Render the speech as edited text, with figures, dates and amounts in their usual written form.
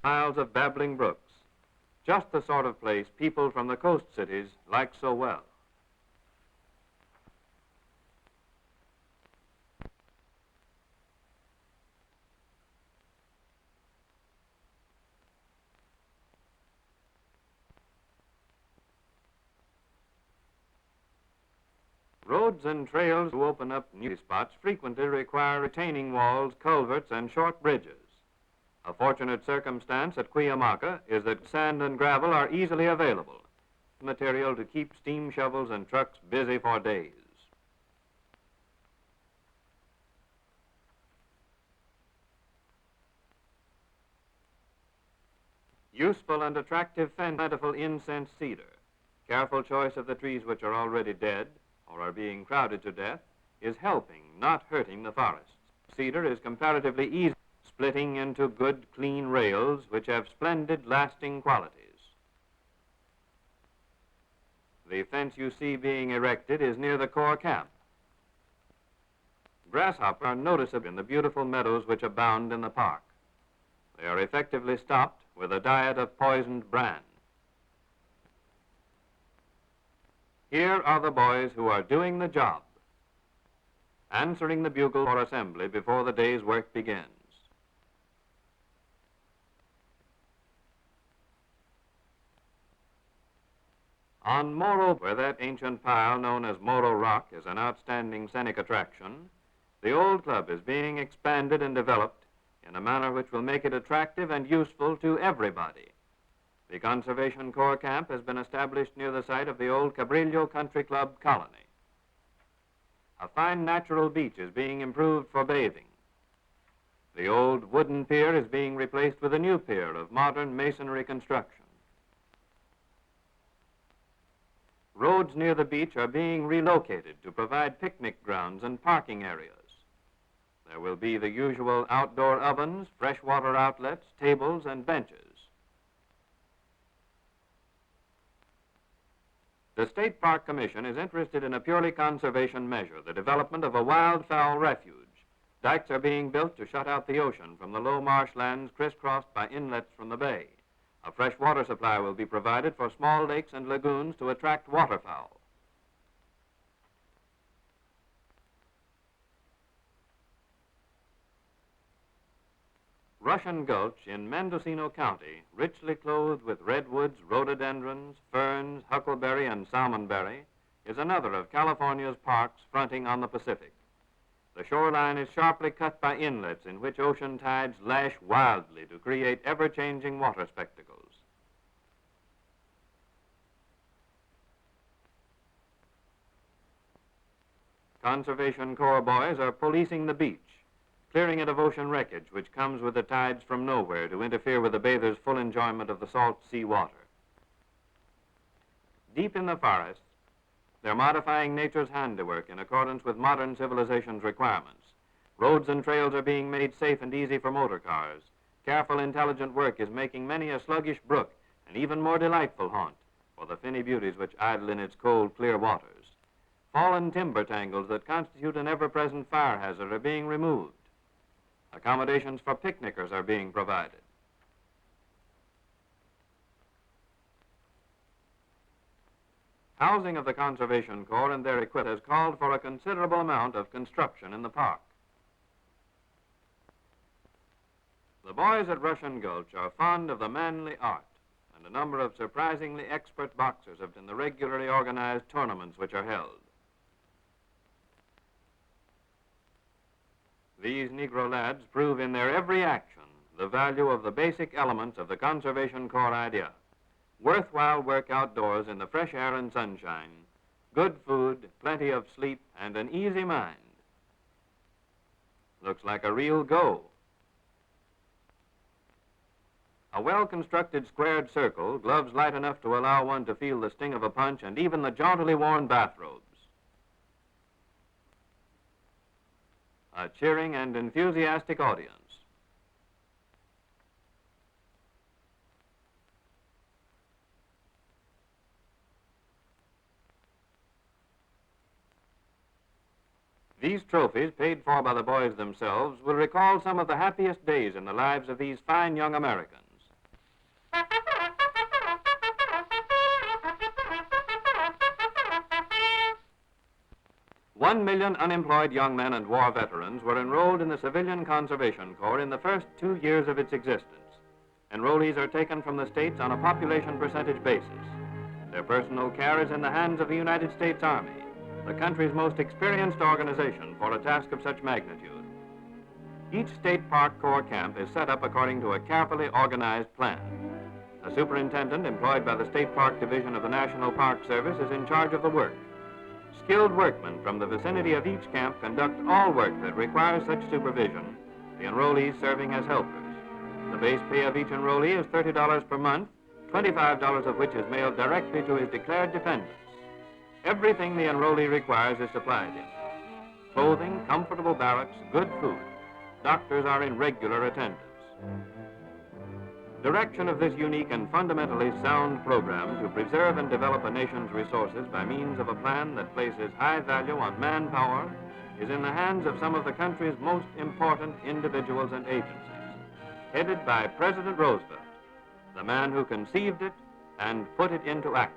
miles of babbling brooks, just the sort of place people from the coast cities like so well. Roads and trails to open up new spots frequently require retaining walls, culverts, and short bridges. A fortunate circumstance at Cuyamaca is that sand and gravel are easily available, material to keep steam shovels and trucks busy for days. Useful and attractive plentiful incense cedar. Careful choice of the trees which are already dead or are being crowded to death is helping, not hurting the forests. Cedar is comparatively easy, splitting into good, clean rails which have splendid, lasting qualities. The fence you see being erected is near the Corps camp. Grasshoppers are noticeable in the beautiful meadows which abound in the park. They are effectively stopped with a diet of poisoned bran. Here are the boys who are doing the job, answering the bugle for assembly before the day's work begins. On Morro, where that ancient pile known as Morro Rock is an outstanding scenic attraction, the old club is being expanded and developed in a manner which will make it attractive and useful to everybody. The Conservation Corps camp has been established near the site of the old Cabrillo Country Club colony. A fine natural beach is being improved for bathing. The old wooden pier is being replaced with a new pier of modern masonry construction. Roads near the beach are being relocated to provide picnic grounds and parking areas. There will be the usual outdoor ovens, freshwater outlets, tables, and benches. The State Park Commission is interested in a purely conservation measure, the development of a wildfowl refuge. Dikes are being built to shut out the ocean from the low marshlands crisscrossed by inlets from the bay. A fresh water supply will be provided for small lakes and lagoons to attract waterfowl. Russian Gulch in Mendocino County, richly clothed with redwoods, rhododendrons, ferns, huckleberry, and salmonberry, is another of California's parks fronting on the Pacific. The shoreline is sharply cut by inlets in which ocean tides lash wildly to create ever-changing water spectacles. Conservation Corps boys are policing the beach, clearing it of ocean wreckage which comes with the tides from nowhere to interfere with the bather's full enjoyment of the salt sea water. Deep in the forests, they're modifying nature's handiwork in accordance with modern civilization's requirements. Roads and trails are being made safe and easy for motor cars. Careful, intelligent work is making many a sluggish brook an even more delightful haunt for the finny beauties which idle in its cold, clear waters. Fallen timber tangles that constitute an ever-present fire hazard are being removed. Accommodations for picnickers are being provided. Housing of the Conservation Corps and their equipment has called for a considerable amount of construction in the park. The boys at Russian Gulch are fond of the manly art, and a number of surprisingly expert boxers have been in the regularly organized tournaments which are held. These Negro lads prove in their every action the value of the basic elements of the Conservation Corps idea. Worthwhile work outdoors in the fresh air and sunshine, good food, plenty of sleep, and an easy mind. Looks like a real go. A well-constructed squared circle, gloves light enough to allow one to feel the sting of a punch, and even the jauntily worn bathrobes. A cheering and enthusiastic audience. These trophies, paid for by the boys themselves, will recall some of the happiest days in the lives of these fine young Americans. 1 million unemployed young men and war veterans were enrolled in the Civilian Conservation Corps in the first 2 years of its existence. Enrollees are taken from the states on a population percentage basis. Their personal care is in the hands of the United States Army, the country's most experienced organization for a task of such magnitude. Each state park corps camp is set up according to a carefully organized plan. A superintendent employed by the State Park Division of the National Park Service is in charge of the work. Skilled workmen from the vicinity of each camp conduct all work that requires such supervision, the enrollees serving as helpers. The base pay of each enrollee is $30 per month, $25 of which is mailed directly to his declared dependents. Everything the enrollee requires is supplied him. Clothing, comfortable barracks, good food. Doctors are in regular attendance. Direction of this unique and fundamentally sound program to preserve and develop a nation's resources by means of a plan that places high value on manpower is in the hands of some of the country's most important individuals and agencies, headed by President Roosevelt, the man who conceived it and put it into action.